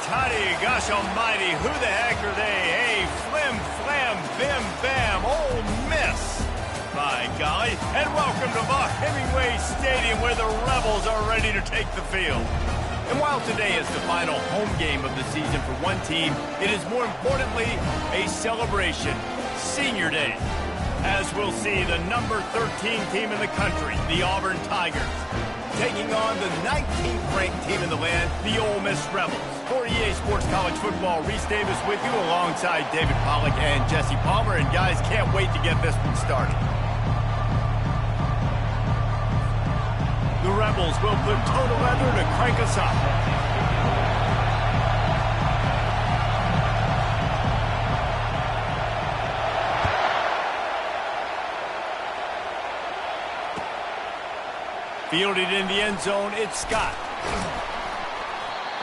toddy, gosh almighty, who the heck are they? Hey, flim, flam, bim, bam, Ole Miss. By golly, and welcome to the Hemingway Stadium where the Rebels are ready to take the field. And while today is the final home game of the season for one team, it is more importantly a celebration, Senior Day. As we'll see, the number 13 team in the country, the Auburn Tigers, taking on the 19th ranked team in the land, the Ole Miss Rebels. For EA Sports College Football, Reese Davis with you alongside David Pollack and Jesse Palmer. And guys, can't wait to get this one started. The Rebels will put toe to leather to crank us up. Fielded in the end zone, it's Scott.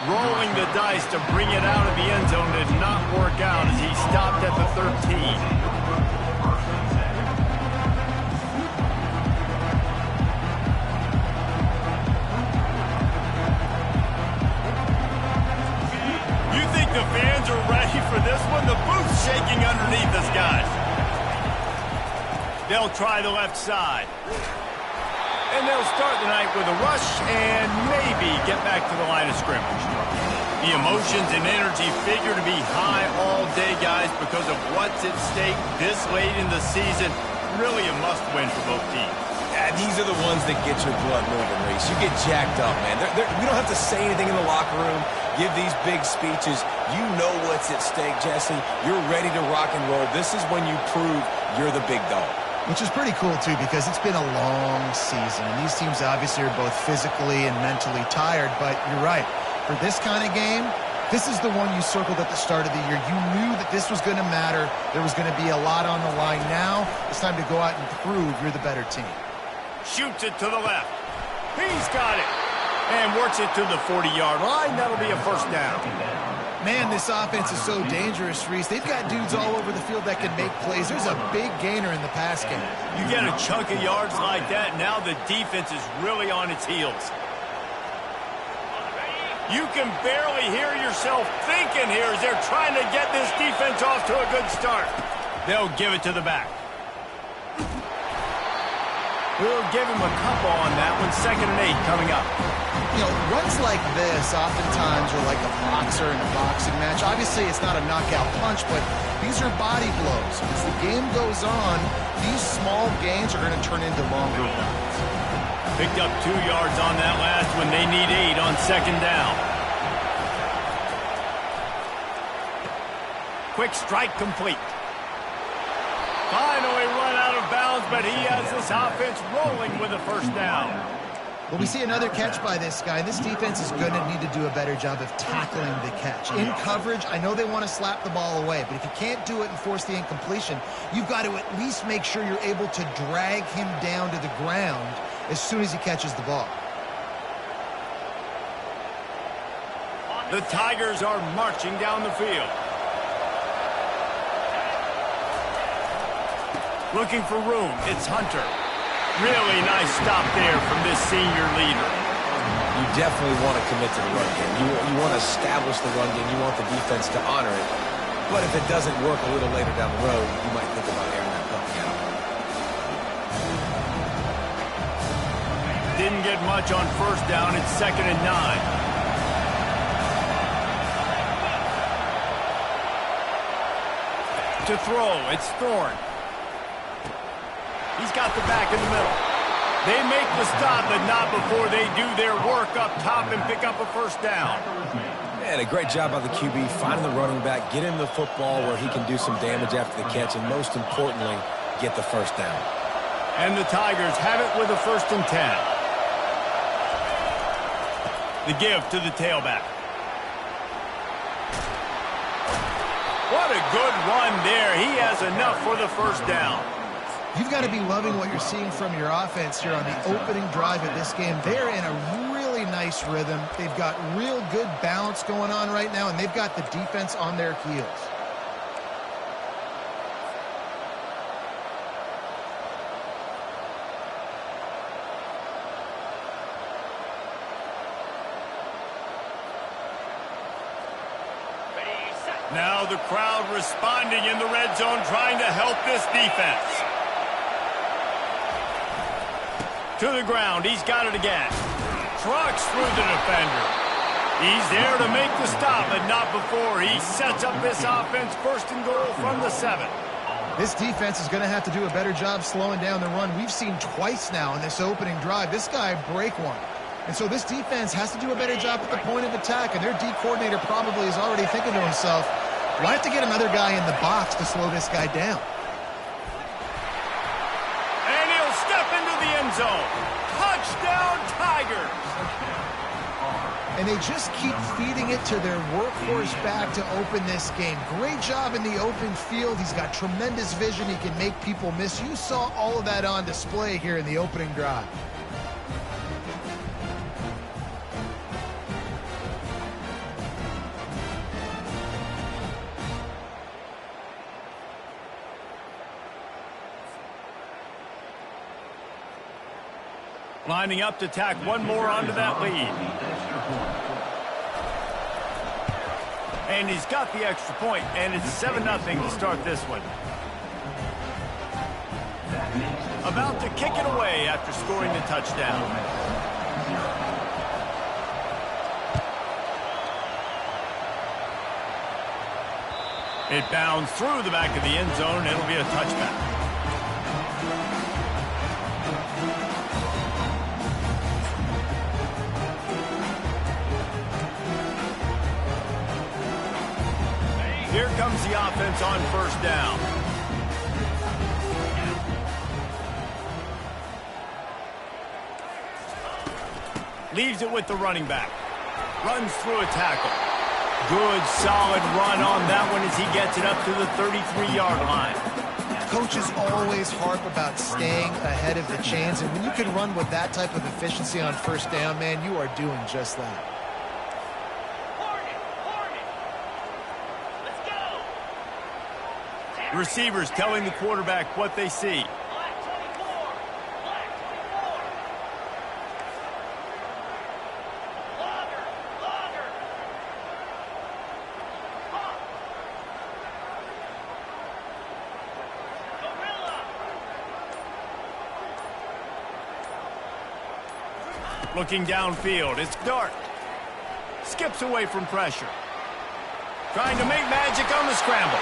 Rolling the dice to bring it out of the end zone did not work out as he stopped at the 13. You think the fans are ready for this one? The booth's shaking underneath us, guys. They'll try the left side. And they'll start the night with a rush and maybe get back to the line of scrimmage. The emotions and energy figure to be high all day, guys, because of what's at stake this late in the season. Really a must-win for both teams. Yeah, these are the ones that get your blood moving, Reese. You get jacked up, man. You don't have to say anything in the locker room, give these big speeches. You know what's at stake, Jesse. You're ready to rock and roll. This is when you prove you're the big dog. Which is pretty cool, too, because it's been a long season. And these teams obviously are both physically and mentally tired. But you're right. For this kind of game, this is the one you circled at the start of the year. You knew that this was going to matter. There was going to be a lot on the line. Now it's time to go out and prove you're the better team. Shoots it to the left. He's got it. And works it to the 40-yard line. That'll be a first down. Man, this offense is so dangerous, Reese. They've got dudes all over the field that can make plays. There's a big gainer in the pass game. You get a chunk of yards like that, now the defense is really on its heels. You can barely hear yourself thinking here as they're trying to get this defense off to a good start. They'll give it to the back. We'll give him a couple on that one. 2nd and 8 coming up. You know, runs like this oftentimes are like a boxer in a boxing match. Obviously, it's not a knockout punch, but these are body blows. As the game goes on, these small gains are going to turn into longer ones. Picked up 2 yards on that last one. They need 8 on 2nd down. Quick strike complete. Finally run out of bounds, but he has this offense rolling with a first down. Well, we see another catch by this guy. This defense is going to need to do a better job of tackling the catch. In coverage, I know they want to slap the ball away, but if you can't do it and force the incompletion, you've got to at least make sure you're able to drag him down to the ground as soon as he catches the ball. The Tigers are marching down the field. Looking for room, it's Hunter. Really nice stop there from this senior leader. You definitely want to commit to the run game. You want to establish the run game. You want the defense to honor it. But if it doesn't work a little later down the road, you might think about airing that puppy out. Didn't get much on first down. It's 2nd and 9. To throw, it's Thorne. He's got the back in the middle. They make the stop, but not before they do their work up top and pick up a first down. Man, a great job by the QB, finding the running back, get him the football where he can do some damage after the catch, and most importantly, get the first down. And the Tigers have it with a 1st and 10. The give to the tailback. What a good run there. He has enough for the first down. You've got to be loving what you're seeing from your offense here on the opening drive of this game. They're in a really nice rhythm. They've got real good balance going on right now, and they've got the defense on their heels. Now the crowd responding in the red zone, trying to help this defense. To the ground, he's got it again. Trucks through the defender. He's there to make the stop, but not before. He sets up this offense first and goal from the 7. This defense is going to have to do a better job slowing down the run. We've seen twice now in this opening drive this guy break one. And so this defense has to do a better job at the point of attack, and their D coordinator probably is already thinking to himself, well, I have to get another guy in the box to slow this guy down. And he'll step into the end zone. Touchdown, Tigers! And they just keep feeding it to their workhorse back to open this game. Great job in the open field. He's got tremendous vision. He can make people miss. You saw all of that on display here in the opening drive. Lining up to tack one more onto that lead. And he's got the extra point, and it's 7-0 to start this one. About to kick it away after scoring the touchdown. It bounds through the back of the end zone. It'll be a touchback. Here comes the offense on first down. Leaves it with the running back. Runs through a tackle. Good, solid run on that one as he gets it up to the 33-yard line. Coaches always harp about staying ahead of the chains, and when you can run with that type of efficiency on first down, man, you are doing just that. Receivers telling the quarterback what they see. Looking downfield, it's dark. Skips away from pressure. Trying to make magic on the scramble.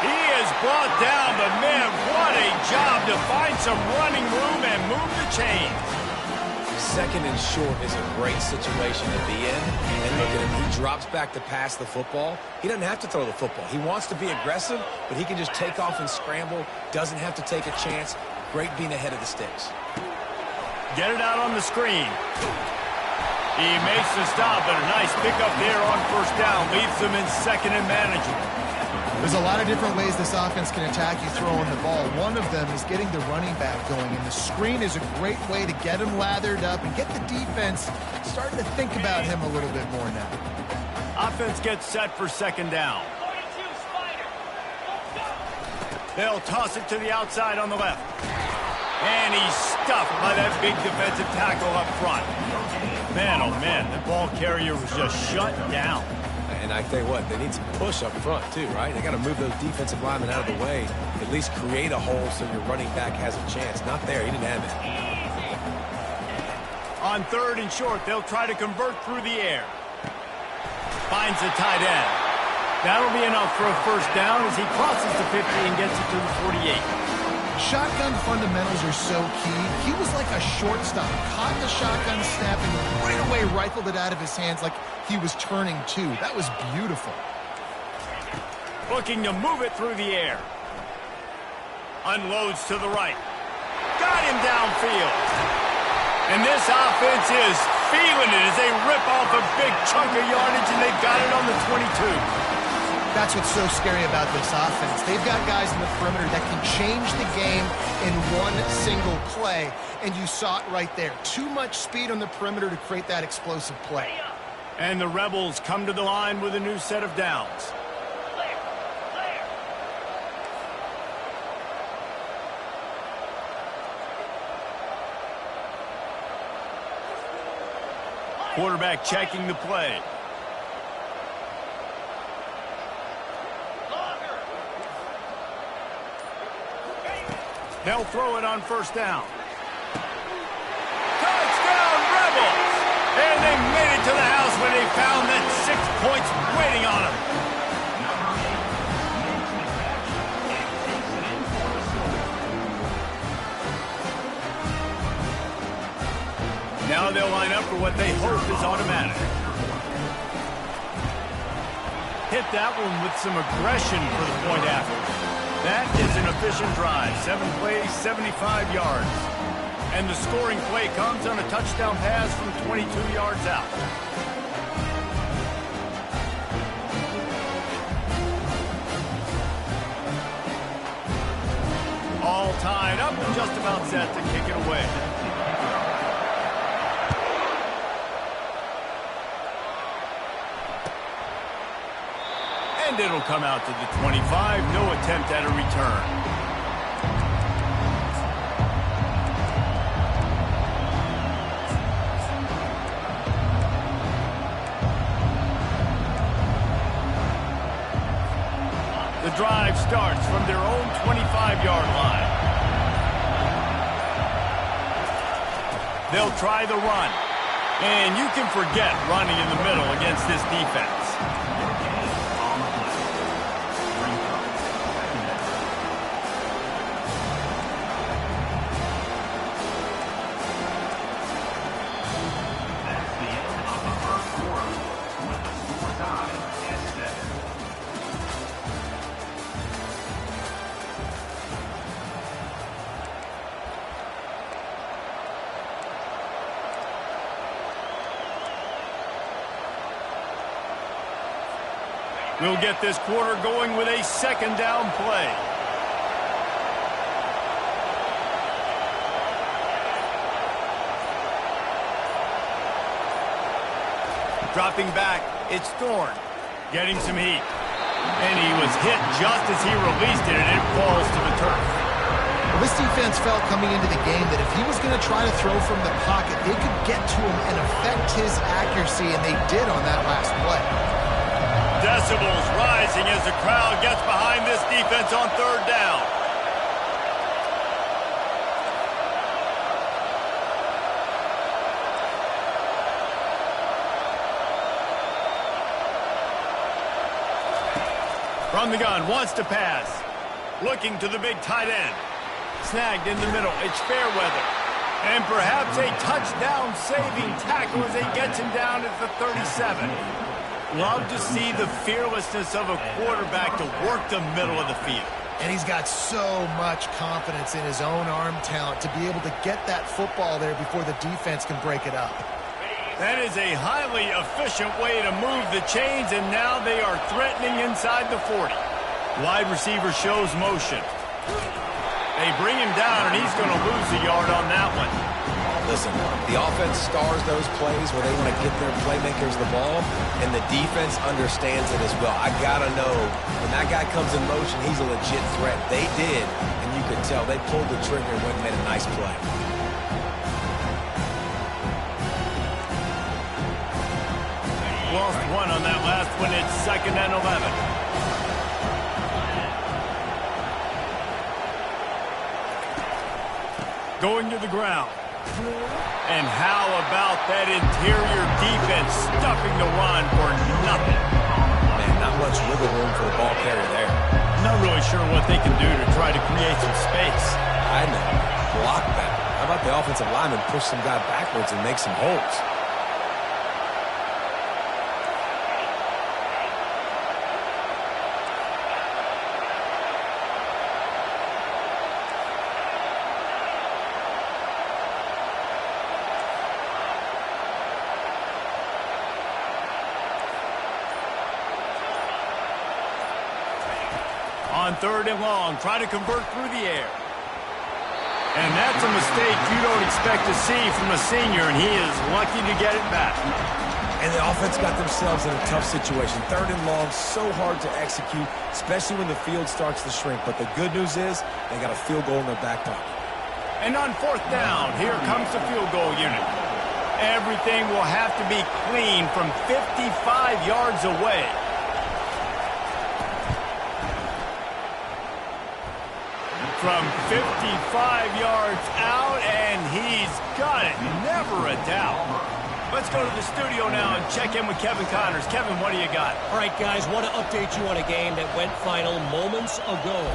He is brought down, but man, what a job to find some running room and move the chains. Second and short is a great situation to be in. And look at him, he drops back to pass the football. He doesn't have to throw the football. He wants to be aggressive, but he can just take off and scramble. Doesn't have to take a chance. Great being ahead of the sticks. Get it out on the screen. He makes the stop, but a nice pickup there on first down. Leaves them in second and manageable. There's a lot of different ways this offense can attack you throwing the ball. One of them is getting the running back going, and the screen is a great way to get him lathered up and get the defense starting to think about him a little bit more now. Offense gets set for second down. They'll toss it to the outside on the left. And he's stuffed by that big defensive tackle up front. Man, oh man, the ball carrier was just shut down. And I tell you what, they need some push up front too, right? They got to move those defensive linemen out of the way, at least create a hole so your running back has a chance. Not there, he didn't have it. On third and short, they'll try to convert through the air. Finds the tight end. That'll be enough for a first down as he crosses the 50 and gets it to the 48. Shotgun fundamentals are so key. He was like a shortstop, caught the shotgun snap and right away rifled it out of his hands like he was turning two. That was beautiful. Looking to move it through the air. Unloads to the right. Got him downfield. And this offense is feeling it as they rip off a big chunk of yardage, and they've got it on the 22. That's what's so scary about this offense. They've got guys in the perimeter that can change the game in one single play, and you saw it right there. Too much speed on the perimeter to create that explosive play. And the Rebels come to the line with a new set of downs. Quarterback checking the play. They'll throw it on first down. Touchdown, Rebels! And they made it to the house when they found that 6 points waiting on them. Now they'll line up for what they hope is automatic. Hit that one with some aggression for the point after. That is an efficient drive. 7 plays, 75 yards. And the scoring play comes on a touchdown pass from 22 yards out. All tied up and just about set to kick it away. And it'll come out to the 25. No attempt at a return. The drive starts from their own 25-yard line. They'll try the run. And you can forget running in the middle against this defense. We'll get this quarter going with a second down play. Dropping back, it's Thorne. Getting some heat. And he was hit just as he released it, and it falls to the turf. Well, this defense felt coming into the game that if he was going to try to throw from the pocket, they could get to him and affect his accuracy, and they did on that last play. Decibels rising as the crowd gets behind this defense on third down. From the gun, wants to pass. Looking to the big tight end. Snagged in the middle, it's Fairweather. And perhaps a touchdown-saving tackle as he gets him down at the 37. Love to see the fearlessness of a quarterback to work the middle of the field. And he's got so much confidence in his own arm talent to be able to get that football there before the defense can break it up. That is a highly efficient way to move the chains, and now they are threatening inside the 40. Wide receiver shows motion. They bring him down, and he's going to lose a yard on that one. Listen, the offense stars those plays where they want to get their playmakers the ball, and the defense understands it as well. I got to know, when that guy comes in motion, he's a legit threat. They did, and you could tell they pulled the trigger and went and made a nice play. Lost one on that last one. It's 2nd and 11. Going to the ground. And how about that interior defense stuffing the run for nothing? Man, not much wiggle room for the ball carrier there. Not really sure what they can do to try to create some space. I know. Block that. How about the offensive lineman push some guy backwards and make some holes? On 3rd and long, try to convert through the air. And that's a mistake you don't expect to see from a senior, and he is lucky to get it back. And the offense got themselves in a tough situation. 3rd and long, so hard to execute, especially when the field starts to shrink. But the good news is they got a field goal in their back pocket. And on 4th down, here comes the field goal unit. Everything will have to be clean from 55 yards away. from 55 yards out, and he's got it. Never a doubt. Let's go to the studio now and check in with Kevin Connors. Kevin, what do you got? All right, guys, want to update you on a game that went final moments ago.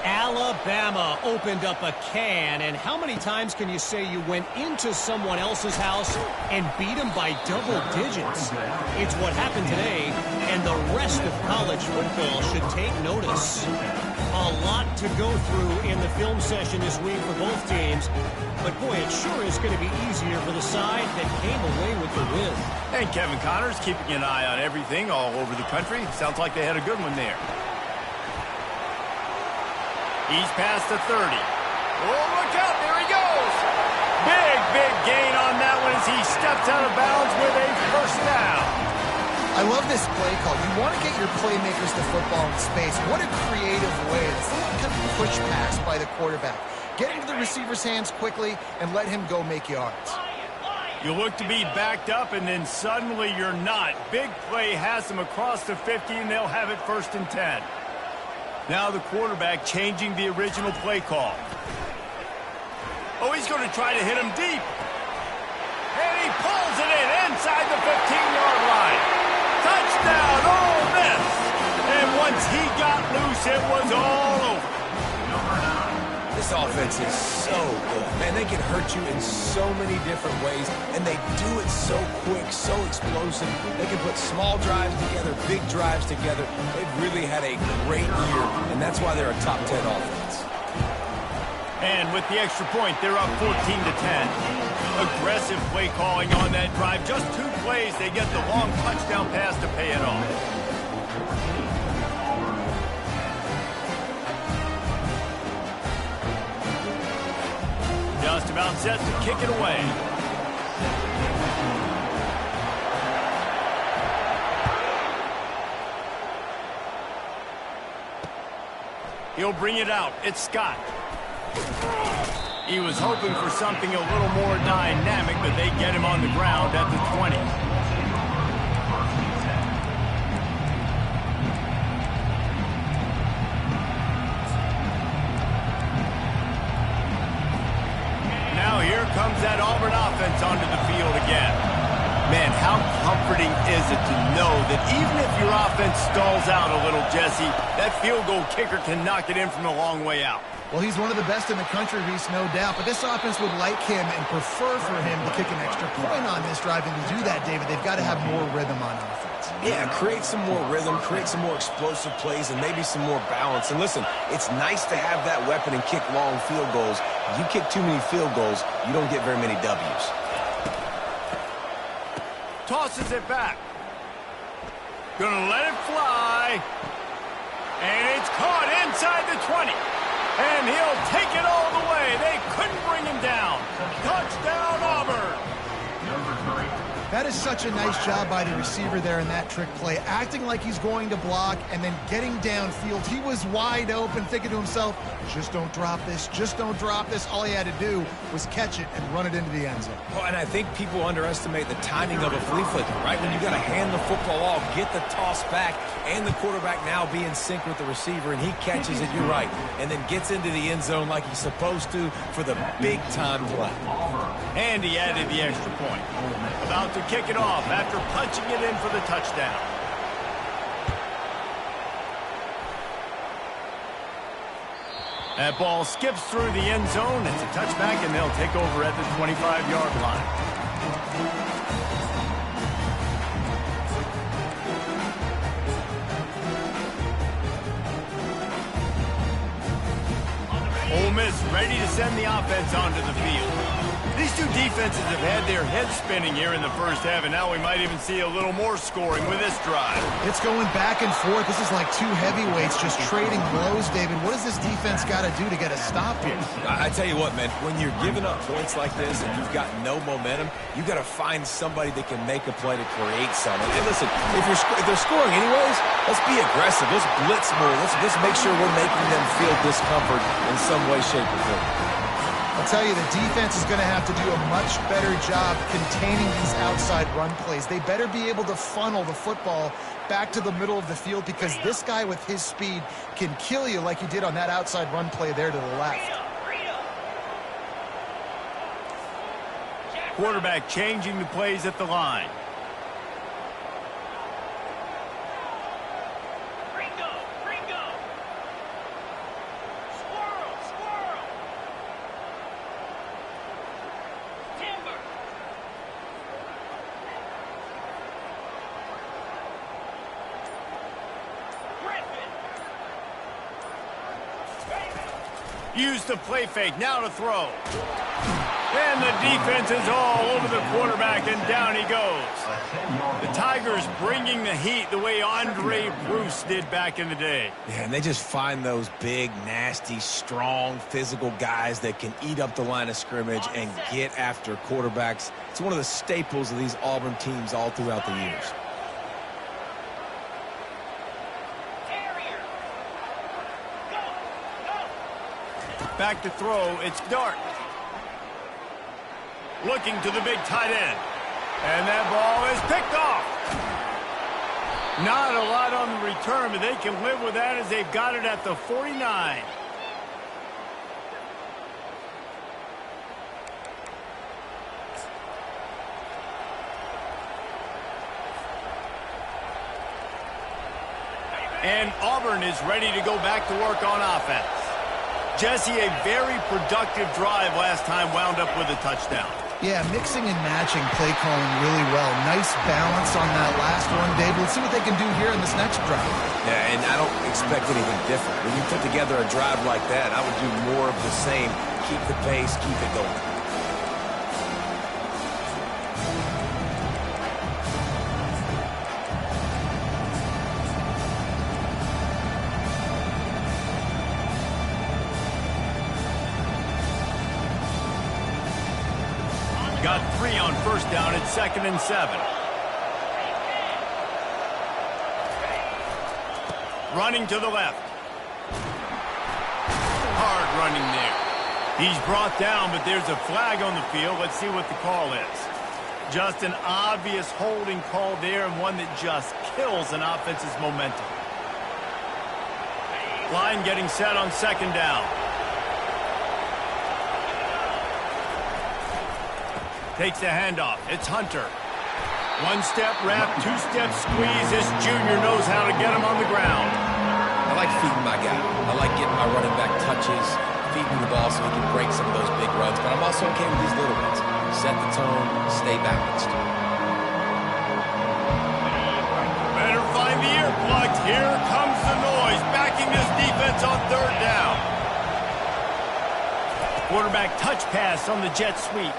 Alabama opened up a can, and how many times can you say you went into someone else's house and beat them by double digits? It's what happened today, and the rest of college football should take notice. A lot to go through in the film session this week for both teams, but boy, it sure is going to be easier for the side that came away with the win. And Kevin Connors keeping an eye on everything all over the country. Sounds like they had a good one there. He's past the 30. Oh, look out. There he goes. Big gain on that one as he steps out of bounds with a first down. I love this play call. You want to get your playmakers the football in space. What a creative way. It's a little kind of push pass by the quarterback. Get into the receiver's hands quickly and let him go make yards. You look to be backed up, and then suddenly you're not. Big play has them across the 50, and they'll have it 1st and 10. Now the quarterback changing the original play call. Oh, he's going to try to hit him deep. And he pulls it in inside the 15-yard line. Touchdown, Ole Miss. And once he got loose, it was all over. This offense is so good. Man, they can hurt you in so many different ways, and they do it so quick, so explosive. They can put small drives together, big drives together. They've really had a great year, and that's why they're a top 10 offense. And with the extra point, they're up 14-10. Aggressive play calling on that drive. Just 2 plays, they get the long touchdown pass to pay it off. Just about set to kick it away. He'll bring it out. It's Scott. He was hoping for something a little more dynamic, but they get him on the ground at the 20. Now here comes that Auburn offense onto the field again. Man, how comforting is it to know that even if your offense stalls out a little, Jesse, that field goal kicker can knock it in from a long way out. Well, he's one of the best in the country, Reese, no doubt. But this offense would like him and prefer for him to kick an extra point on this drive. And to do that, David, they've got to have more rhythm on offense. Yeah, create some more rhythm, create some more explosive plays, and maybe some more balance. And listen, it's nice to have that weapon and kick long field goals. You kick too many field goals, you don't get very many W's. Tosses it back. Gonna let it fly. And it's caught inside the 20. And he'll take it all the way. They couldn't bring him down. Touchdown, Auburn. That is such a nice job by the receiver there in that trick play, acting like he's going to block and then getting downfield. He was wide open, thinking to himself, just don't drop this, just don't drop this. All he had to do was catch it and run it into the end zone. Oh, and I think people underestimate the timing of a flea flicker, right? When you got to hand the football off, get the toss back, and the quarterback now be in sync with the receiver, and he catches it, you're right, and then gets into the end zone like he's supposed to for the big-time play. And he added the extra point. About to kick it off after punching it in for the touchdown. That ball skips through the end zone. It's a touchback, and they'll take over at the 25-yard line. Ole Miss ready to send the offense onto the field. These two defenses have had their heads spinning here in the first half, and now we might even see a little more scoring with this drive. It's going back and forth. This is like two heavyweights just trading blows, David. What does this defense got to do to get a stop here? I tell you what, man, when you're giving up points like this and you've got no momentum, you got to find somebody that can make a play to create something. And listen, if they're scoring anyways, let's be aggressive. Let's blitz more. Let's make sure we're making them feel discomfort in some way, shape, or form. I'll tell you, the defense is going to have to do a much better job containing these outside run plays. They better be able to funnel the football back to the middle of the field because this guy with his speed can kill you like he did on that outside run play there to the left. Quarterback changing the plays at the line. Use the play fake, now to throw. And the defense is all over the quarterback, and down he goes. The Tigers bringing the heat the way Andre Bruce did back in the day. Yeah, and they just find those big, nasty, strong, physical guys that can eat up the line of scrimmage and get after quarterbacks. It's one of the staples of these Auburn teams all throughout the years. Back to throw, it's Dart. Looking to the big tight end. And that ball is picked off. Not a lot on the return, but they can live with that as they've got it at the 49. And Auburn is ready to go back to work on offense. Jesse, a very productive drive last time, wound up with a touchdown. Yeah, mixing and matching play calling really well. Nice balance on that last one, Dave. Let's see what they can do here in this next drive. Yeah, and I don't expect anything different. When you put together a drive like that, I would do more of the same. Keep the pace, keep it going. Got 3 on first down at 2nd and 7. Running to the left. Hard running there. He's brought down, but there's a flag on the field. Let's see what the call is. Just an obvious holding call there, and one that just kills an offense's momentum. Line getting set on 2nd down. Takes the handoff. It's Hunter. 1-step wrap, 2-step squeeze. This junior knows how to get him on the ground. I like feeding my guy. I like getting my running back touches, feeding the ball so he can break some of those big runs. But I'm also okay with these little ones. Set the tone, stay balanced. Better find the earplugs. Here comes the noise. Backing this defense on 3rd down. Quarterback touch pass on the jet sweep.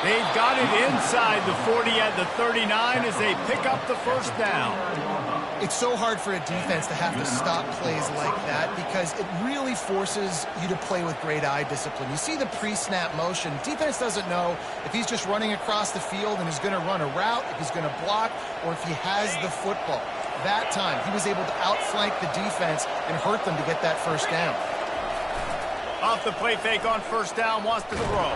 They've got it inside the 40 at the 39 as they pick up the 1st down. It's so hard for a defense to have to stop plays like that because it really forces you to play with great eye discipline. You see the pre-snap motion. Defense doesn't know if he's just running across the field and is going to run a route, if he's going to block, or if he has the football. That time, he was able to outflank the defense and hurt them to get that 1st down. Off the play fake on 1st down, wants to throw.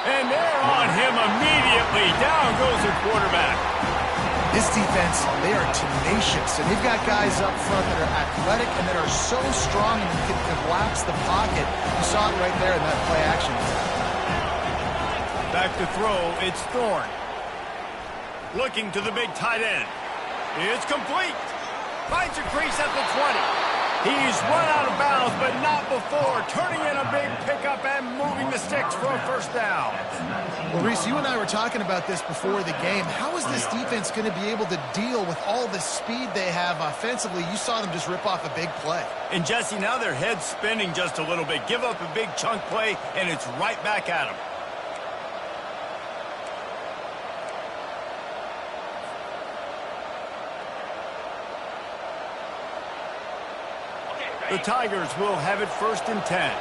And they're on him immediately. Down goes the quarterback. This defense, they are tenacious, and they've got guys up front that are athletic and that are so strong and can collapse the pocket. You saw it right there in that play action. Back to throw, it's Thorne. Looking to the big tight end. It's complete. Finds a crease at the 20. He's run out of bounds, but not before. Turning in a big pickup and moving the sticks for a 1st down. Well, Reese, you and I were talking about this before the game. How is this defense going to be able to deal with all the speed they have offensively? You saw them just rip off a big play. And, Jesse, now their head's spinning just a little bit. Give up a big chunk play, and it's right back at them. The Tigers will have it 1st and 10.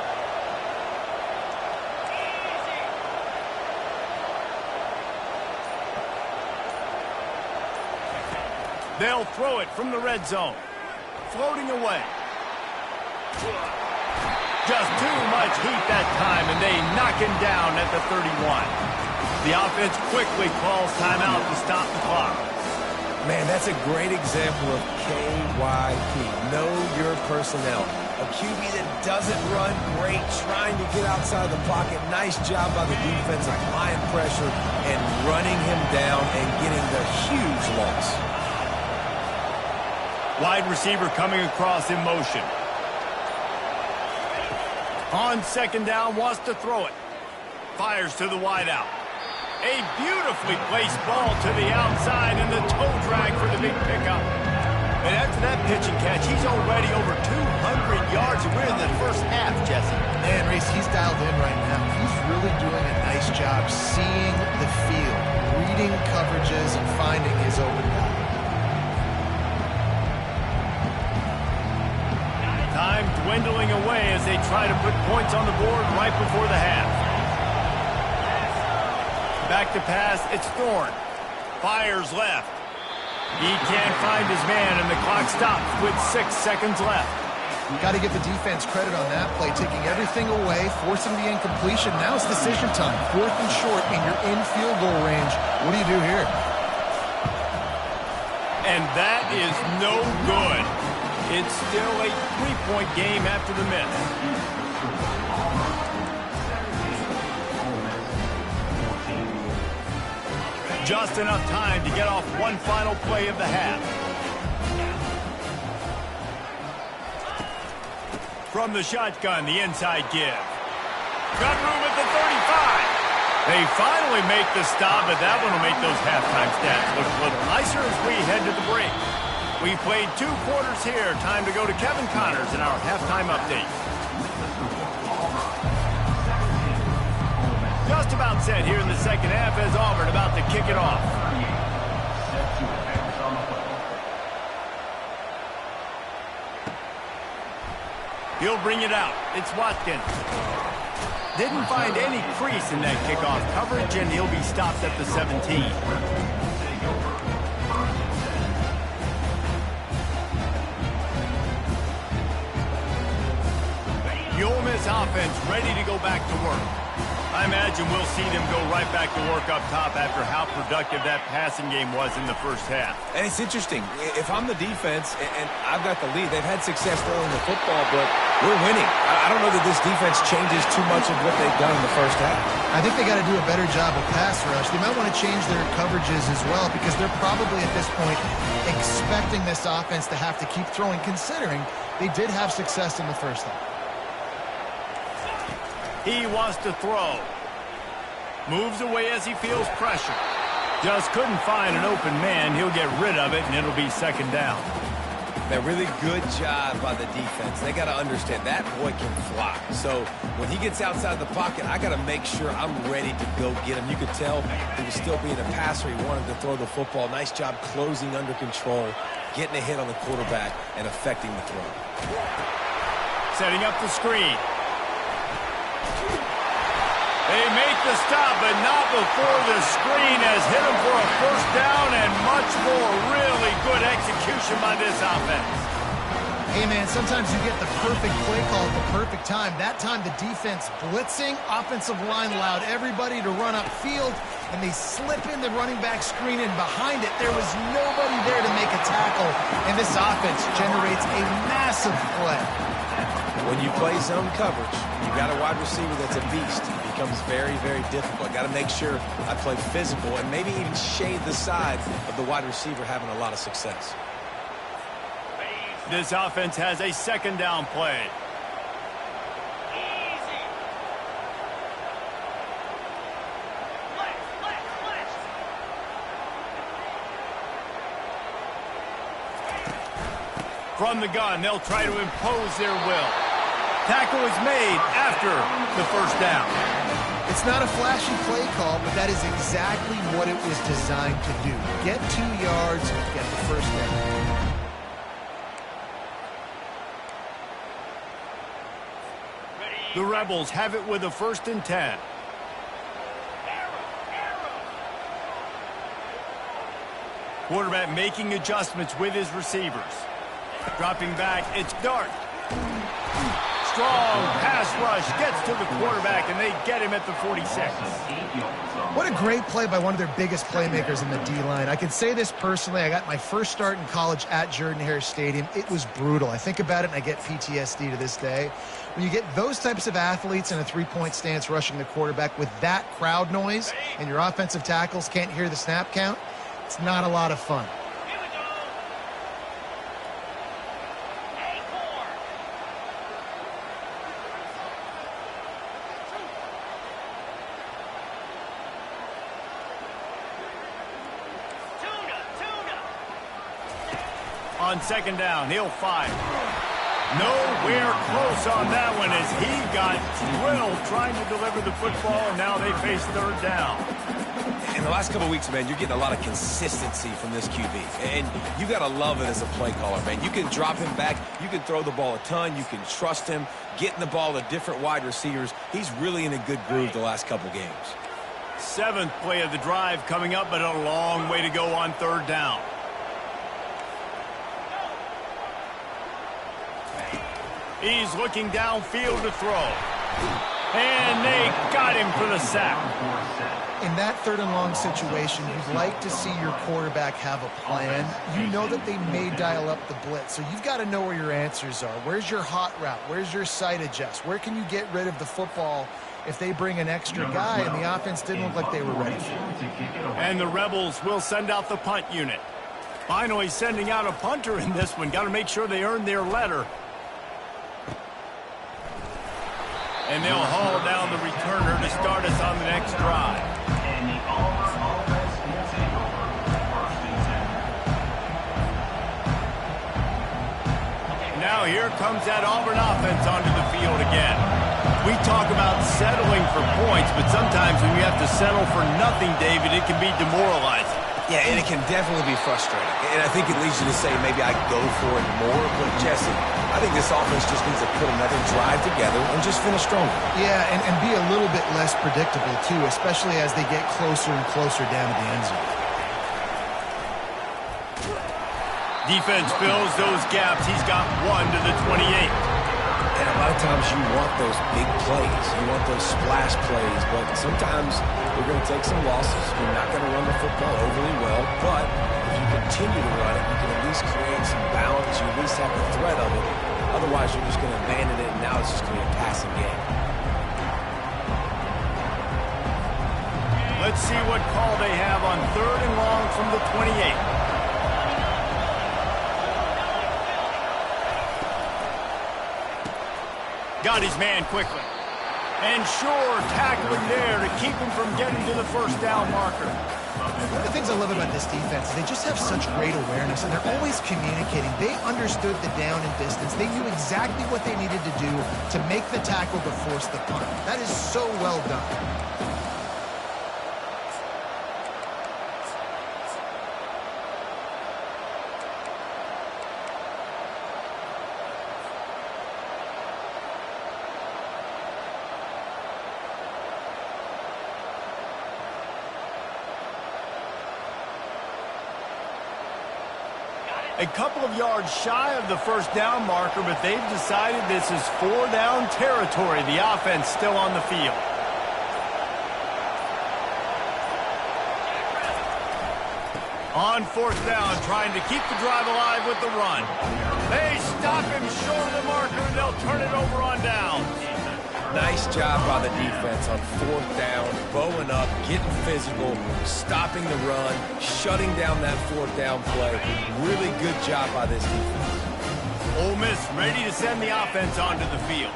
They'll throw it from the red zone. Floating away. Just too much heat that time, and they knock him down at the 31. The offense quickly calls timeout to stop the clock. Man, that's a great example of KYP. Know your personnel. A QB that doesn't run great, trying to get outside the pocket. Nice job by the defense applying pressure and running him down and getting the huge loss. Wide receiver coming across in motion. On second down, wants to throw it. Fires to the wideout. A beautifully placed ball to the outside and the toe drag for the big pickup. And after that pitch and catch, he's already over 200 yards, and we're in the first half, Jesse. Man, Reese, he's dialed in right now. He's really doing a nice job seeing the field, reading coverages, and finding his open guy. Time dwindling away as they try to put points on the board right before the half. Back to pass, it's Thorne. Fires left. He can't find his man, and the clock stops with 6 seconds left. Got to give the defense credit on that play, taking everything away, forcing the incompletion. Now it's decision time. 4th and short, and you're in field goal range. What do you do here? And that is no good. It's still a 3-point game after the miss. Just enough time to get off one final play of the half. From the shotgun, the inside give. Got room at the 35. They finally make the stop, but that one will make those halftime stats look a little nicer as we head to the break. We played 2 quarters here. Time to go to Kevin Connors in our halftime update. Just about set here in the second half as Auburn about to kick it off. He'll bring it out. It's Watkins. Didn't find any crease in that kickoff coverage, and he'll be stopped at the 17. The Ole Miss offense ready to go back to work. I imagine we'll see them go right back to work up top after how productive that passing game was in the first half. And it's interesting. If I'm the defense and I've got the lead, they've had success throwing the football, but we're winning. I don't know that this defense changes too much of what they've done in the first half. I think they got to do a better job of pass rush. They might want to change their coverages as well because they're probably at this point expecting this offense to have to keep throwing, considering they did have success in the first half. He wants to throw. Moves away as he feels pressure. Just couldn't find an open man. He'll get rid of it, and it'll be second down. That really good job by the defense. They got to understand that boy can fly. So when he gets outside the pocket, I got to make sure I'm ready to go get him. You could tell he was still being a passer. He wanted to throw the football. Nice job closing under control, getting a hit on the quarterback, and affecting the throw. Setting up the screen. They make the stop, but not before the screen has hit him for a first down and much more. Really good execution by this offense. Hey, man, sometimes you get the perfect play call at the perfect time. That time the defense blitzing, offensive line allowed everybody to run upfield, and they slip in the running back screen, and behind it there was nobody there to make a tackle, and this offense generates a massive play. When you play zone coverage, you got a wide receiver that's a beast. It becomes very, very difficult. Got to make sure I play physical and maybe even shade the side of the wide receiver having a lot of success. This offense has a second down play. From the gun, they'll try to impose their will. Tackle is made after the first down. It's not a flashy play call, but that is exactly what it was designed to do. Get 2 yards, get the first down. The Rebels have it with a 1st and 10. Quarterback making adjustments with his receivers. Dropping back, it's Dart. Strong pass rush gets to the quarterback, and they get him at the 46. What a great play by one of their biggest playmakers in the D-line. I can say this personally. I got my first start in college at Jordan-Hare Stadium. It was brutal. I think about it, and I get PTSD to this day. When you get those types of athletes in a three-point stance rushing the quarterback with that crowd noise and your offensive tackles can't hear the snap count, it's not a lot of fun. On second down, he'll fire. Nowhere close on that one as he got drilled trying to deliver the football, and now they face third down. In the last couple of weeks, man, you're getting a lot of consistency from this QB. And you got to love it as a play caller, man. You can drop him back. You can throw the ball a ton. You can trust him, getting the ball to different wide receivers. He's really in a good groove the last couple games. 7th play of the drive coming up, but a long way to go on third down. He's looking downfield to throw. And they got him for the sack. In that third and long situation, you'd like to see your quarterback have a plan. You know that they may dial up the blitz, so you've got to know where your answers are. Where's your hot route? Where's your sight adjust? Where can you get rid of the football if they bring an extra guy and the offense didn't look like they were ready for it? And the Rebels will send out the punt unit. Finally sending out a punter in this one. Got to make sure they earn their letter. And they'll haul down the returner to start us on the next drive. Now here comes that Auburn offense onto the field again. We talk about settling for points, but sometimes when you have to settle for nothing, David, it can be demoralizing. Yeah, and it can definitely be frustrating. And I think it leads you to say maybe I go for it more. But, Jesse, I think this offense just needs to put another drive together and just finish stronger. Yeah, and be a little bit less predictable, too, especially as they get closer and closer down to the end zone. Defense fills those gaps. He's got 1 to the 28. And a lot of times you want those big plays. You want those splash plays. But sometimes you're going to take some losses. You're not going to run the football overly well. But if you continue to run it, you can at least create some balance. You at least have the threat of it. Otherwise, you're just going to abandon it, and now it's just going to be a passing game. Let's see what call they have on third and long from the 28. Got his man quickly. And sure, tackling there to keep him from getting to the first down marker. One of the things I love about this defense is they just have such great awareness, and they're always communicating. They understood the down and distance. They knew exactly what they needed to do to make the tackle to force the punt. That is so well done. A couple of yards shy of the first down marker, but they've decided this is 4-down territory. The offense still on the field. On fourth down, trying to keep the drive alive with the run. They stop him short of the marker, and they'll turn it over on down. Nice job by the defense on fourth down, bowing up, getting physical, stopping the run, shutting down that fourth down play. Really good job by this defense. Ole Miss ready to send the offense onto the field.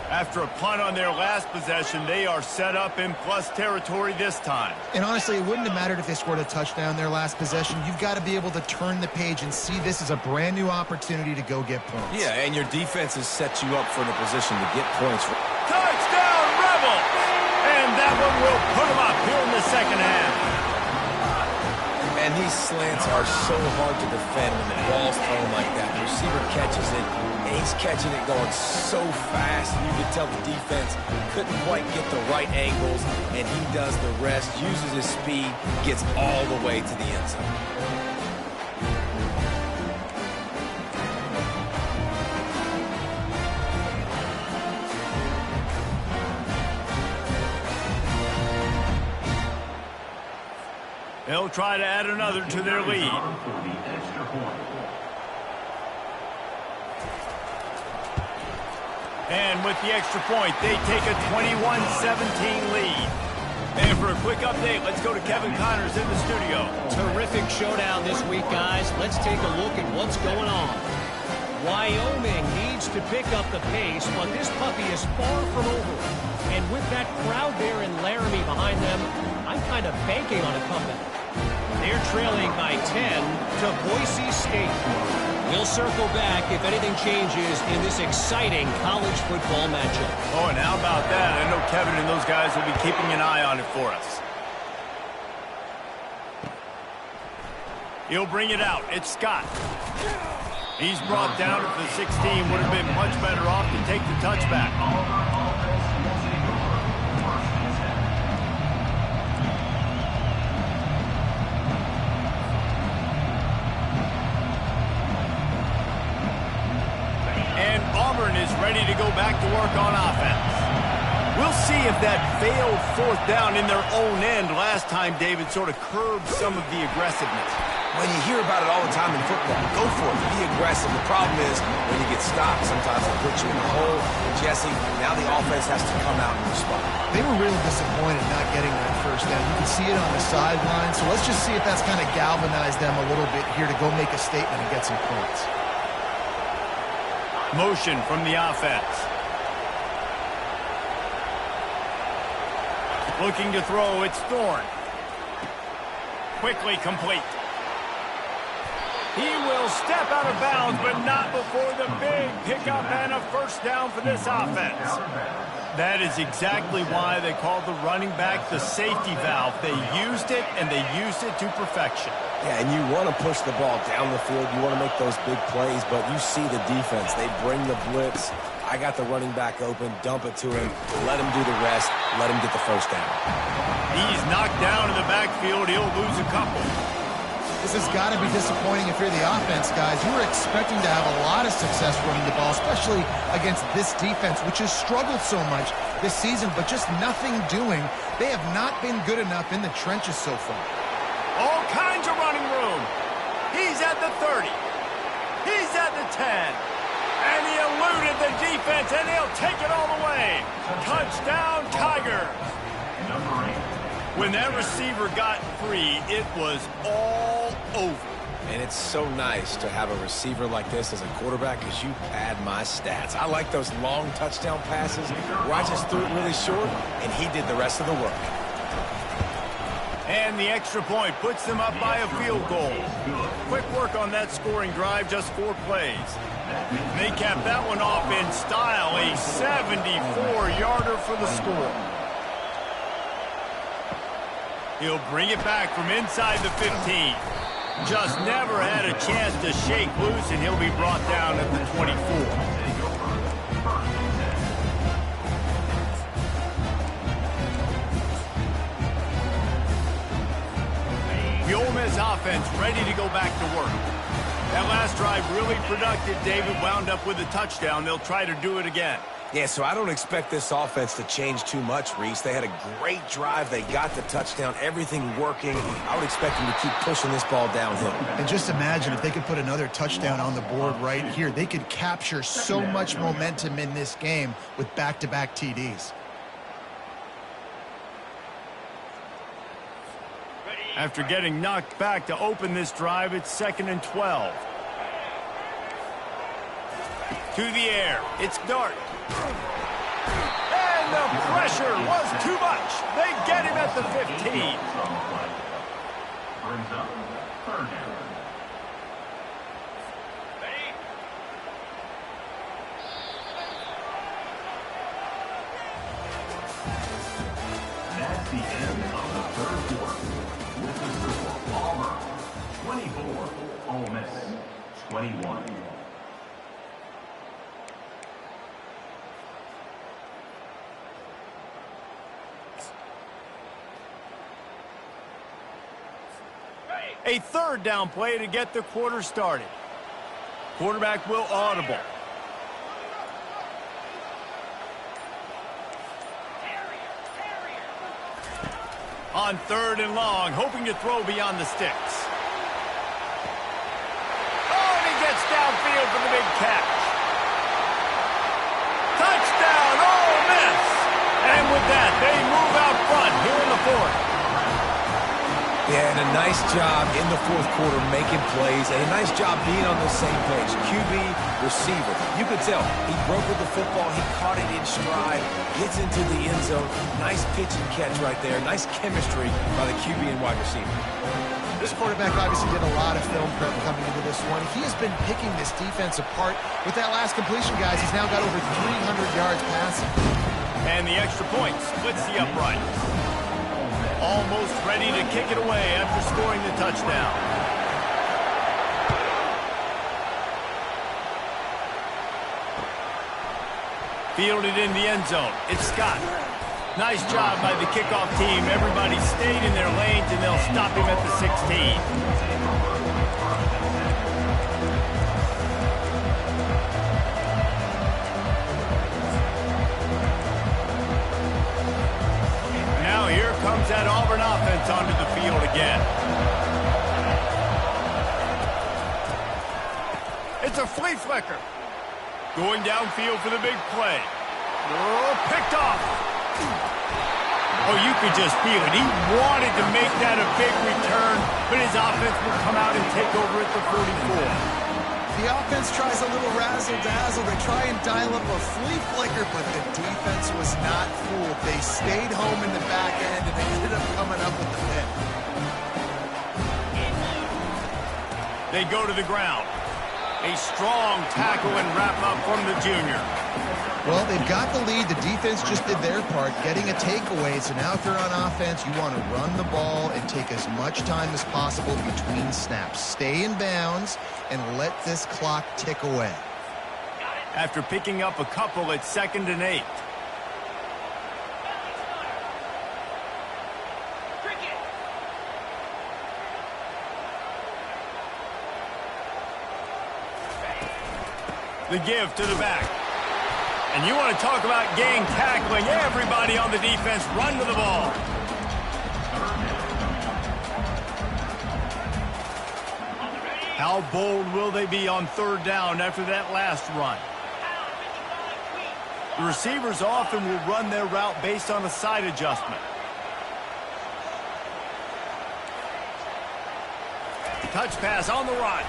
After a punt on their last possession, they are set up in plus territory this time. And honestly, it wouldn't have mattered if they scored a touchdown their last possession. You've got to be able to turn the page and see this as a brand new opportunity to go get points. Yeah, and your defense has set you up for the position to get points. Touchdown, Rebels! And that one will put them up here in the second half. And these slants are so hard to defend when the ball's thrown like that. The receiver catches it, and he's catching it going so fast. You can tell the defense couldn't quite get the right angles, and he does the rest, uses his speed, gets all the way to the end zone. They'll try to add another to their lead. And with the extra point, they take a 21-17 lead. And for a quick update, let's go to Kevin Connors in the studio. Terrific showdown this week, guys. Let's take a look at what's going on. Wyoming needs to pick up the pace, but this puppy is far from over. And with that crowd there in Laramie behind them, I'm kind of banking on a comeback. They're trailing by 10 to Boise State. We'll circle back if anything changes in this exciting college football matchup. Oh, and how about that? I know Kevin and those guys will be keeping an eye on it for us. He'll bring it out. It's Scott. He's brought down at the 16. Would have been much better off to take the touchback. And Auburn is ready to go back to work on offense. We'll see if that failed fourth down in their own end last time, David, sort of curbed some of the aggressiveness. When you hear about it all the time in football, go for it. Be aggressive. The problem is when you get stopped, sometimes it puts you in the hole. And Jesse, now the offense has to come out and respond. They were really disappointed not getting that first down. You can see it on the sideline. So let's just see if that's kind of galvanized them a little bit here to go make a statement and get some points. Motion from the offense. Looking to throw, it's Thorne. Quickly complete. He will step out of bounds, but not before the big pickup and a first down for this offense. That is exactly why they called the running back the safety valve. They used it, and they used it to perfection. Yeah, and you want to push the ball down the field. You want to make those big plays, but you see the defense. They bring the blitz. I got the running back open. Dump it to him. Let him do the rest. Let him get the first down. He's knocked down in the backfield. He'll lose a couple. This has got to be disappointing if you're the offense, guys. You were expecting to have a lot of success running the ball, especially against this defense, which has struggled so much this season, but just nothing doing. They have not been good enough in the trenches so far. All kinds of running room. He's at the 30. He's at the 10. And he eluded the defense, and he'll take it all the way. Touchdown, Tigers. When that receiver got free, it was all over. And it's so nice to have a receiver like this as a quarterback because you pad my stats. I like those long touchdown passes where I just threw it really short, and he did the rest of the work. And the extra point puts them up by a field goal. Quick work on that scoring drive, just 4 plays. They capped that one off in style, a 74-yarder for the score. He'll bring it back from inside the 15. Just never had a chance to shake loose, and he'll be brought down at the 24. The Ole Miss offense ready to go back to work. That last drive really productive. David wound up with a touchdown. They'll try to do it again. Yeah, so I don't expect this offense to change too much, Reese. They had a great drive. They got the touchdown. Everything working. I would expect them to keep pushing this ball downhill. And just imagine if they could put another touchdown on the board right here. They could capture so much momentum in this game with back-to-back TDs. After getting knocked back to open this drive, it's 2nd and 12. To the air. It's Dart. And the pressure was too much. They get him at the 15. Brings up 3rd down. That's the end of the 3rd quarter. With the score, Auburn 24, Ole Miss 21. A 3rd down play to get the quarter started. Quarterback will audible. On 3rd and long, hoping to throw beyond the sticks. Oh, and he gets downfield for the big catch. Touchdown, Ole Miss! And with that, they move out front here in the 4th. Yeah, and a nice job in the 4th quarter making plays, and a nice job being on the same page. QB, receiver. You could tell he broke with the football. He caught it in stride, gets into the end zone. Nice pitch and catch right there. Nice chemistry by the QB and wide receiver. This quarterback obviously did a lot of film prep coming into this one. He has been picking this defense apart. With that last completion, guys, he's now got over 300 yards passing. And the extra point splits the upright. Almost ready to kick it away after scoring the touchdown. Fielded in the end zone. It's Scott. Nice job by the kickoff team. Everybody stayed in their lanes, and they'll stop him at the 16. Comes that Auburn offense onto the field again. It's a flea flicker. Going downfield for the big play. Oh, picked off. Oh, you could just feel it. He wanted to make that a big return, but his offense will come out and take over at the 44. The offense tries a little razzle-dazzle. They try and dial up a flea flicker, but the defense was not fooled. They stayed home in the back end, and they ended up coming up with the pick. They go to the ground. A strong tackle and wrap-up from the junior. Well, they've got the lead. The defense just did their part, getting a takeaway. So now if they're on offense, you want to run the ball and take as much time as possible between snaps. Stay in bounds and let this clock tick away. After picking up a couple at 2nd and 8. The give to the back. And you want to talk about gang tackling. Everybody on the defense run to the ball. How bold will they be on 3rd down after that last run? The receivers often will run their route based on a side adjustment. Touch pass on the run.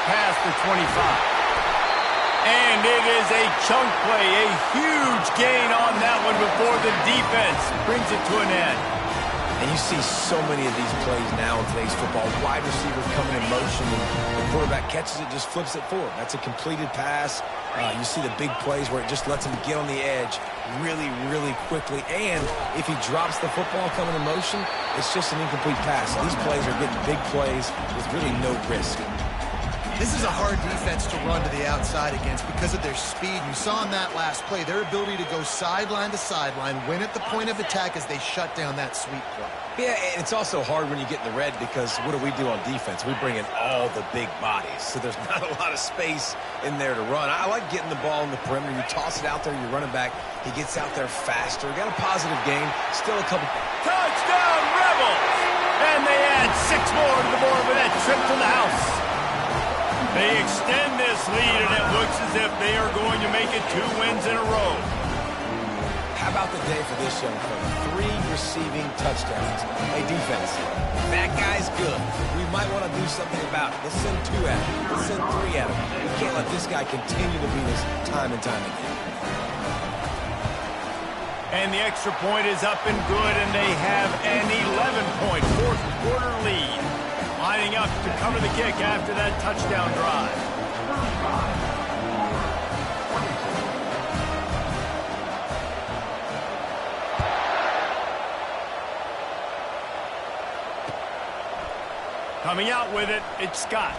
Past the 25. And it is a chunk play, a huge gain on that one before the defense brings it to an end. And you see so many of these plays now in today's football. Wide receivers coming in motion, and the quarterback catches it, just flips it forward. That's a completed pass. You see the big plays where it just lets him get on the edge really, really quickly. And if he drops the football coming in motion, it's just an incomplete pass. These plays are getting big plays with really no risk. This is a hard defense to run to the outside against because of their speed. You saw in that last play their ability to go sideline to sideline, win at the point of attack as they shut down that sweep play. Yeah, and it's also hard when you get in the red because what do on defense? We bring in all the big bodies, so there's not a lot of space in there to run. I like getting the ball in the perimeter. You toss it out there, you're running back. He gets out there faster. Got a positive game. Still a couple. Touchdown, Rebels! And they add 6 more to the board with that trip to the house. They extend this lead, and it looks as if they are going to make it 2 wins in a row. How about the day for this young fella? 3 receiving touchdowns. Hey, defense, that guy's good. We might want to do something about it. Let's send 2 at him. Let's send 3 at him. We can't let this guy continue to beat us time and time again. And the extra point is up and good, and they have an 11-point 4th quarter lead. Lining up to cover the kick after that touchdown drive. Coming out with it, it's Scott.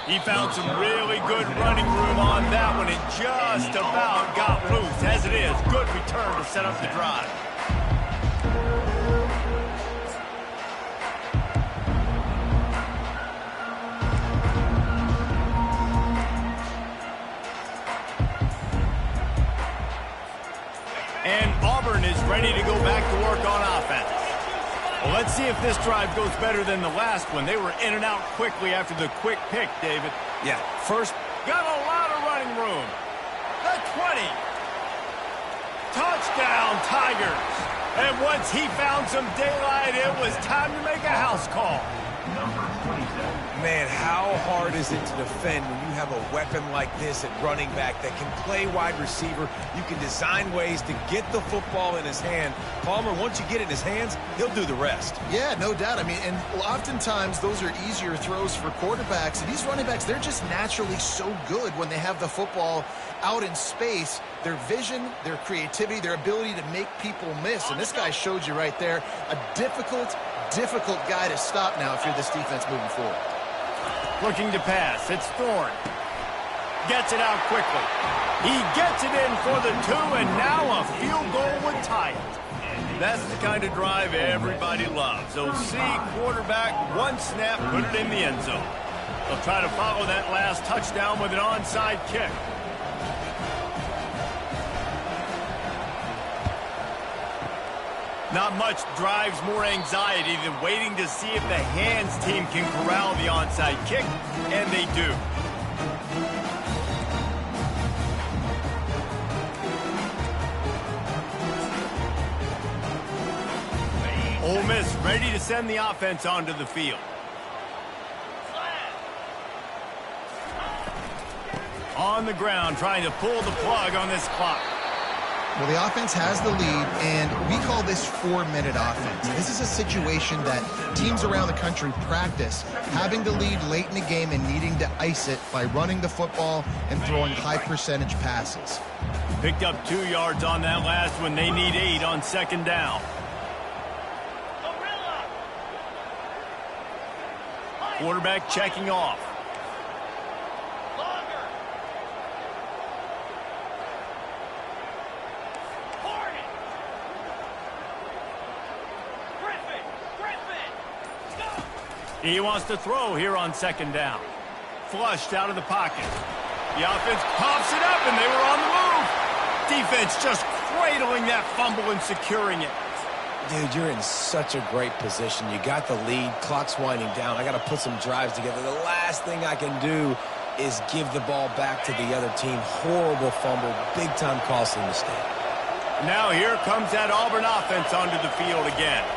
He found some really good running room on that one and just about got loose. As it is, good return to set up the drive. Well, let's see if this drive goes better than the last one. They were in and out quickly after the quick pick, David. Yeah, first. Got a lot of running room. The 20. Touchdown, Tigers. And once he found some daylight, it was time to make a house call. Man, how hard is it to defend when you have a weapon like this at running back that can play wide receiver? You can design ways to get the football in his hand. Palmer, once you get it in his hands, he'll do the rest. Yeah, no doubt. I mean, and oftentimes those are easier throws for quarterbacks. And these running backs, they're just naturally so good when they have the football out in space. Their vision, their creativity, their ability to make people miss. And this guy showed you right there a difficult guy to stop now if you're this defense moving forward. Looking to pass. It's Thorne. Gets it out quickly. He gets it in for the 2, and now a field goal would tie it. That's the kind of drive everybody loves. OC, quarterback, one snap, put it in the end zone. They'll try to follow that last touchdown with an onside kick. Not much drives more anxiety than waiting to see if the hands team can corral the onside kick, and they do. Ole Miss ready to send the offense onto the field. On the ground, trying to pull the plug on this clock. Well, the offense has the lead, and we call this 4-minute offense. This is a situation that teams around the country practice, having the lead late in the game and needing to ice it by running the football and throwing high-percentage passes. Picked up 2 yards on that last one. They need 8 on second down. Quarterback checking off. He wants to throw here on second down. Flushed out of the pocket. The offense pops it up, and they were on the move. Defense just cradling that fumble and securing it. Dude, you're in such a great position. You got the lead. Clock's winding down. I got to put some drives together. The last thing I can do is give the ball back to the other team. Horrible fumble. Big-time costly mistake. Now here comes that Auburn offense onto the field again.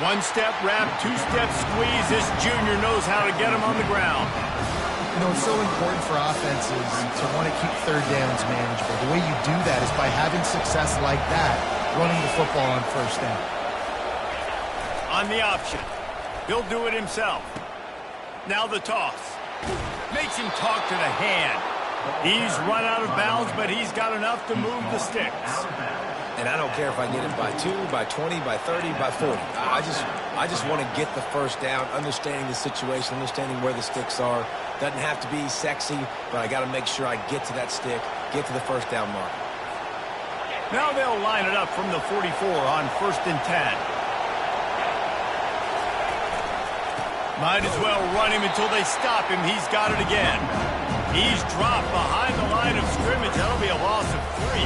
One-step wrap, two-step squeeze. This junior knows how to get him on the ground. You know, it's so important for offenses to want to keep third downs manageable. The way you do that is by having success like that, running the football on first down. On the option. He'll do it himself. Now the toss. Makes him talk to the hand. He's run out of bounds, but he's got enough to move the sticks. And I don't care if I get it by 2, by 20, by 30, by 40. I just want to get the first down, understanding the situation, understanding where the sticks are. Doesn't have to be sexy, but I got to make sure I get to that stick, get to the first down mark. Now they'll line it up from the 44 on 1st and 10. Might as well run him until they stop him. He's got it again. He's dropped behind the line of scrimmage. That'll be a loss of 3.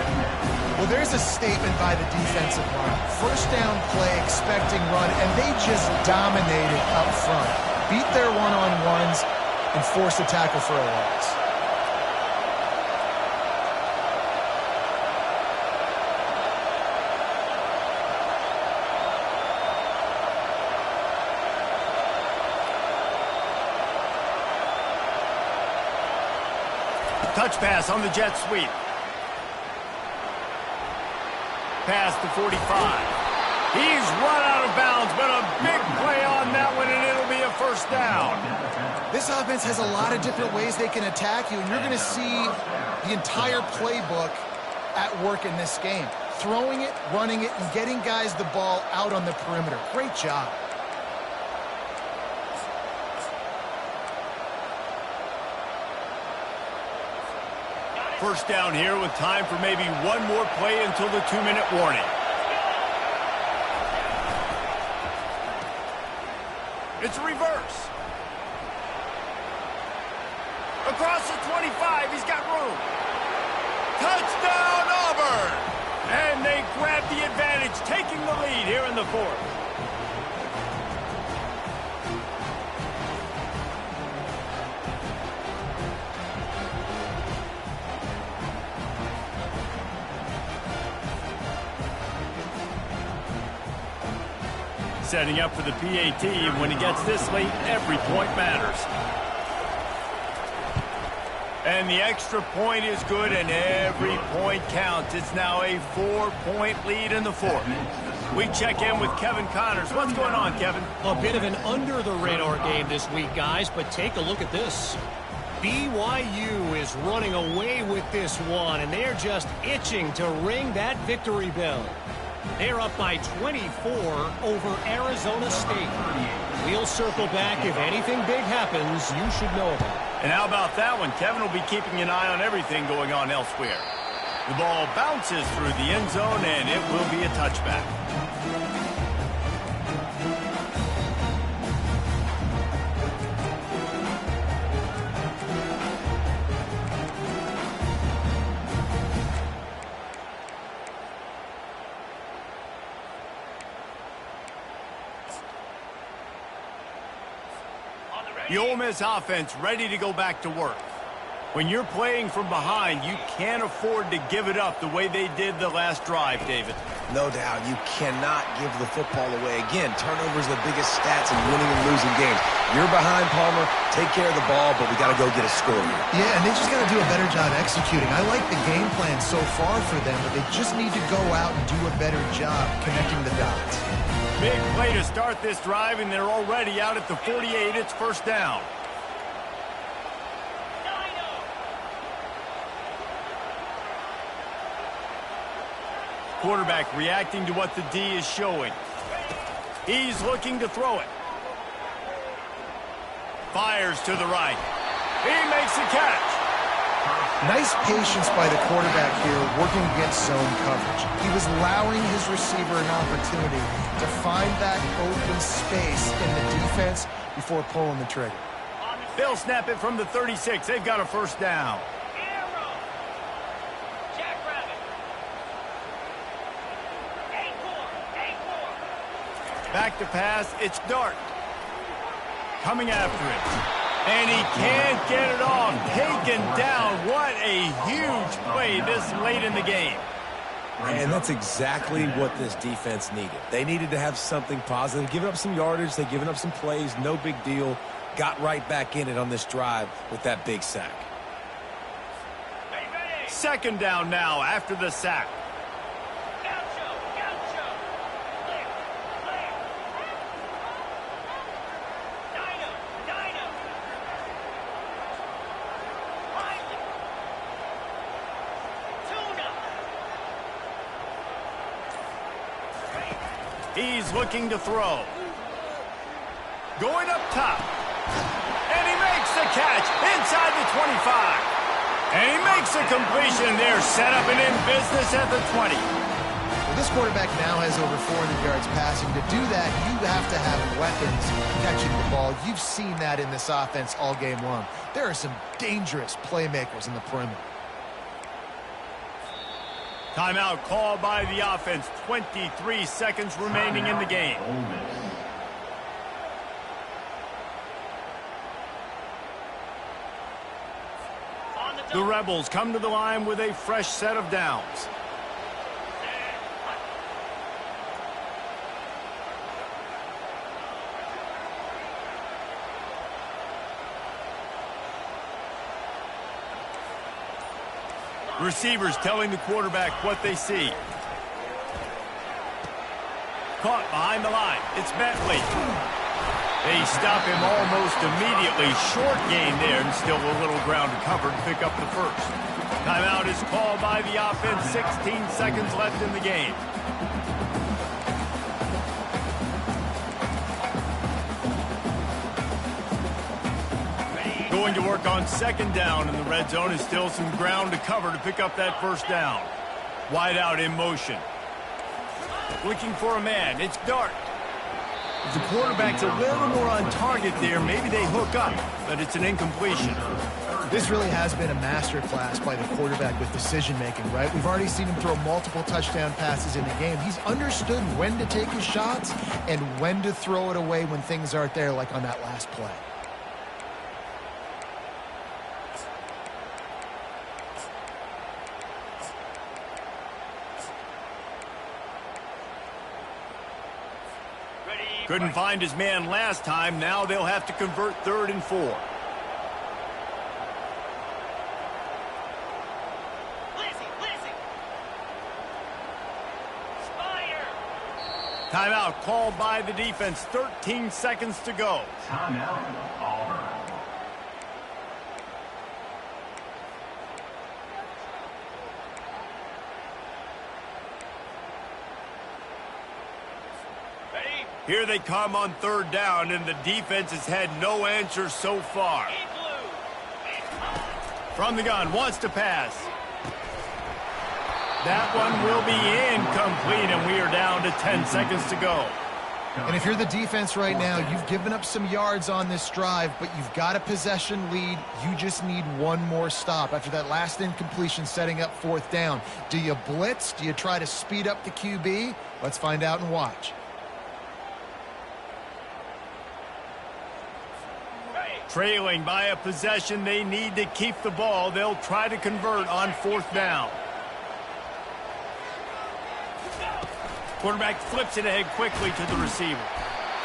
Well, there's a statement by the defensive line. First down play, expecting run, and they just dominated up front. Beat their one-on-ones and force a tackle for a loss. Touch pass on the jet sweep. Past the 45. He's run out of bounds, but a big play on that one, and it'll be a first down. This offense has a lot of different ways they can attack you, and you're going to see the entire playbook at work in this game. Throwing it, running it, and getting guys the ball out on the perimeter. Great job. First down here with time for maybe one more play until the 2-minute warning. It's a reverse. Across the 25, he's got room. Touchdown, Auburn! And they Bulldogs taking the lead here in the fourth. Setting up for the PAT, and when it gets this late, every point matters. And the extra point is good, and every point counts. It's now a 4-point lead in the fourth. We check in with Kevin Connors. What's going on, Kevin? A bit of an under-the-radar game this week, guys, but take a look at this. BYU is running away with this one, and they're just itching to ring that victory bell. They're up by 24 over Arizona State. We'll circle back if anything big happens you should know about. And how about that one? Kevin will be keeping an eye on everything going on elsewhere. The ball bounces through the end zone, and it will be a touchback. The Ole Miss offense ready to go back to work. When you're playing from behind, you can't afford to give it up the way they did the last drive, David. No doubt. You cannot give the football away. Again, turnovers are the biggest stats in winning and losing games. You're behind, Palmer. Take care of the ball, but we got to go get a score here. Yeah, and they just got to do a better job executing. I like the game plan so far for them, but they just need to go out and do a better job connecting the dots. Big play to start this drive, and they're already out at the 48. It's first down. Quarterback reacting to what the D is showing. He's looking to throw it. Fires to the right. He makes the catch. Nice patience by the quarterback here working against zone coverage. He was allowing his receiver an opportunity to find that open space in the defense before pulling the trigger. They'll snap it from the 36. They've got a first down. Back to pass. It's Dart. Coming after it. And he can't get it off. Taken down. What a huge play this late in the game. And that's exactly what this defense needed. They needed to have something positive. Giving up some yardage. They've given up some plays. No big deal. Got right back in it on this drive with that big sack. Second down now after the sack. He's looking to throw. Going up top. And he makes the catch inside the 25. And he makes a completion there. Set up and in business at the 20. Well, this quarterback now has over 400 yards passing. To do that, you have to have weapons catching the ball. You've seen that in this offense all game long. There are some dangerous playmakers in the perimeter. Timeout called by the offense. 23 seconds remaining in the game. The Rebels come to the line with a fresh set of downs. Receivers telling the quarterback what they see. Caught behind the line. It's Bentley. They stop him almost immediately. Short gain there, and still a little ground to cover to pick up the first. Timeout is called by the offense. 16 seconds left in the game. Going to work on second down in the red zone. Is still some ground to cover to pick up that first down. Wide out in motion. Looking for a man. It's Dart. If the quarterback's a little more on target there, maybe they hook up, but it's an incompletion. This really has been a masterclass by the quarterback with decision-making, right? We've already seen him throw multiple touchdown passes in the game. He's understood when to take his shots and when to throw it away when things aren't there, like on that last play. Couldn't find his man last time. Now they'll have to convert 3rd and 4. Timeout called by the defense. 13 seconds to go. Timeout, Auburn. Here they come on 3rd down, and the defense has had no answer so far. From the gun, wants to pass. That one will be incomplete, and we are down to 10 seconds to go. And if you're the defense right now, you've given up some yards on this drive, but you've got a possession lead. You just need one more stop. After that last incompletion setting up 4th down, do you blitz? Do you try to speed up the QB? Let's find out and watch. Trailing by a possession, they need to keep the ball. They'll try to convert on 4th down. Quarterback flips it ahead quickly to the receiver.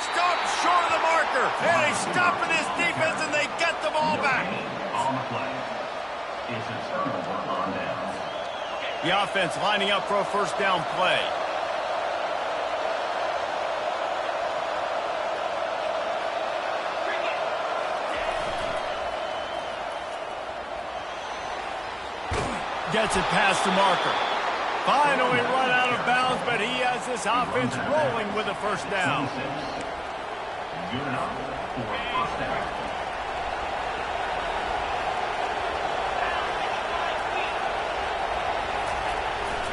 Stop short of the marker. And they stop for this defense, and they get the ball back. On the play. It's a turnover on down. The offense lining up for a 1st down play. Gets it past the marker. Finally run out of bounds, but he has this offense rolling with a 1st down. Good enough for a 1st down.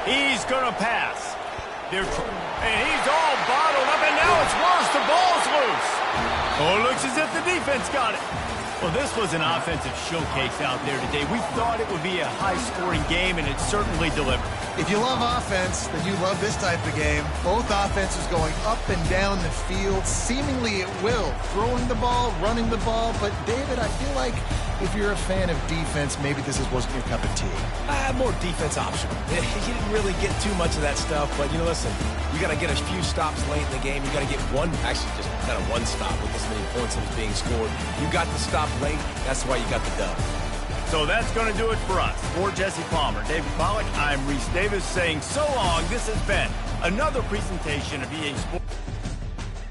He's going to pass. And he's all bottled up, and now it's worse. The ball's loose. Oh, it looks as if the defense got it. Well, this was an offensive showcase out there today. We thought it would be a high-scoring game, and it certainly delivered. If you love offense, then you love this type of game. Both offenses going up and down the field, seemingly at will. Throwing the ball, running the ball. But, David, I feel like if you're a fan of defense, maybe this wasn't your cup of tea. More defense optional. You didn't really get too much of that stuff, but, listen, you got to get a few stops late in the game. You got to get actually just kind of one stop with this many points that was being scored. You got the stop late. That's why you got the dub. So that's going to do it for us. For Jesse Palmer, David Pollack, I'm Reese Davis saying so long. This has been another presentation of EA Sports.